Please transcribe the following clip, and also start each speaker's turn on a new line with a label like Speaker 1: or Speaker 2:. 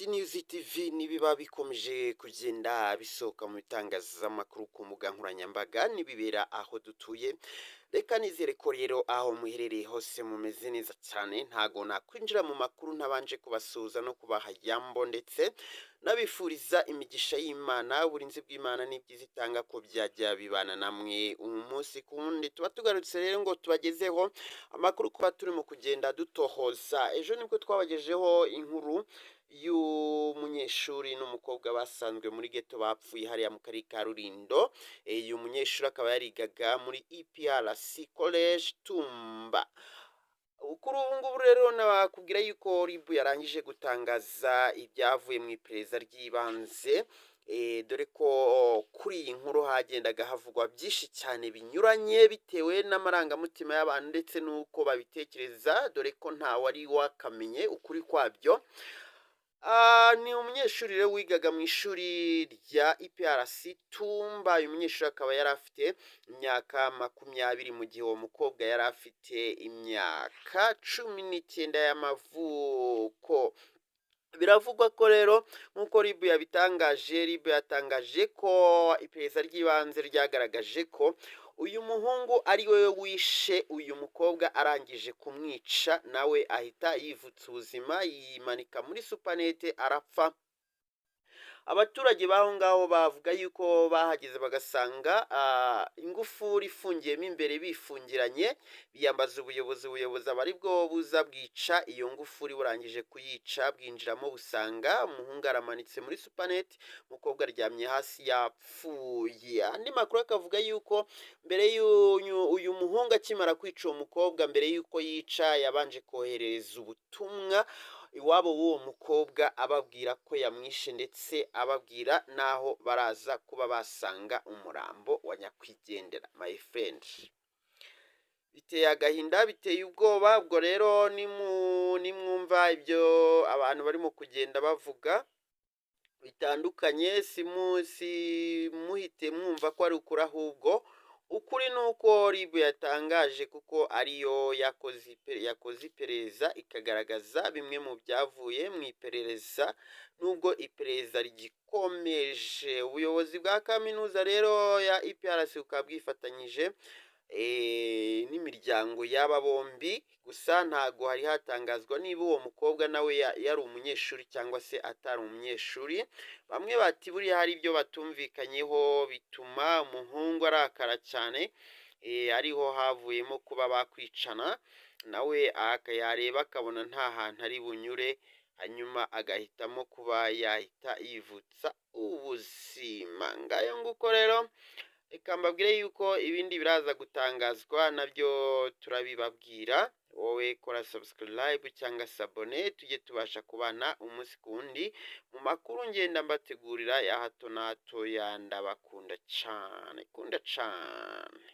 Speaker 1: News TV nibiba bikomeje kugenda bisohoka mu bitangazamakuru ku mbuga nkoranyambaga nibibera aho dutuye. Reka nizere ko rero aho muherereye hose mumeze neza cyane, ntago nakwinjira mu makuru ntabanje kubasuhuza no kubaha yambo, ndetse nabifuriza imigisha y'Imana, uburinzi bw'Imana n'ibyiza itanga ko byajya bibana namwe umunsi ku wundi. Tuba tugarutse rero ngo tubagezeho amakuru kuba turimo kugenda dutohoza. Ejo nibwo twabagejeho inkuru y'umunyeshuri n'umukobwa basanzwe muri ghetto bapfuye hariya mu karere ka Rulindo. Uyu munyeshuri akaba yarigaga muri EPRC College Tumba. Kuri ubu ngubu rero nabakubwira yuko RIB yarangije gutangaza ibyavuye mu iperereza ry'ibanze, dore ko kuri iyi nkuru hagendaga havugwa byinshi cyane binyuranye bitewe n'amarangamutima y'abantu ndetse n'uko babitekereza, dore ko nta wari wakamenye ukuri kwabyo. Ni umunyeshuri rero wigaga mu ishuri rya EPRC Tumba. Uyu munyeshuri akaba yari afite imyaka 20 mu gihe uwo mukobwa yari afite imyaka 19 y'amavuko. Biravugwa ko rero nk'uko RIB yabitangaje, RIB yatangaje ko iperereza ry'ibanze ryagaragaje ko uyu muhungu ari we wishe uyu mukobwa arangije kumwica, nawe ahita yivutsa ubuzima yimanika muri supanete arapfa. Abaturage baho ngaho bavuga yuko bahageze bagasanga ingufuri ifungiyemo imbere bifungiranye, biyambaza ubuyobozi abari bwo buza bwica iyo ngufuri, burangije kuyica bwinjiramo busanga umuhungu aramanitse muri supanete, umukobwa aryamye hasi yapfuye. Andi makuru akavuga yuko mbere uyu muhungu akimara kwica uwo mukobwa, mbere yuko yica yabanje koherereza ubutumwa iwabo w'uwo mukobwa ababwira ko yamwishe, ndetse ababwira naho baraza kuba basanga umurambo wa nyakwigendera. My friend, biteye agahinda, biteye ubwoba. Ubwo rero nimwumva ibyo abantu barimo kugenda bavuga bitandukanye, muhite mwumva ko ari ukuri, ahubwo ukuri nuko RIB yatangaje, kuko ariyo yakoze iperereza ikagaragaza bimwe mu byavuye mu iperereza, nubwo iperereza rigikomeje. Ubuyobozi bwa kaminuza rero ya EPRC bukaba bwifatanyije n'imiryango y'aba bombi, gusa ntago hari hatangazwa niba uwo mukobwa nawe yari umunyeshuri cyangwa se atari umunyeshuri. Bamwe bati buriya hari ibyo batumvikanyeho bituma umuhungu arakara cyane, ariho havuyemo kuba bakwicana, nawe yareba akabona nta hantu ari bunyure, hanyuma agahitamo kuba yahita yivutsa ubuzima. Ngayo nguko rero, reka mbabwire yuko ibindi biraza gutangazwa nabyo turabibabwira. Wowe kora subscribe cyangwa se abone, tujye tubasha kubana umunsi ku wundi mu makuru ngenda mbategurira ya hato na hato. Ndabakunda cyane, kunda cyane.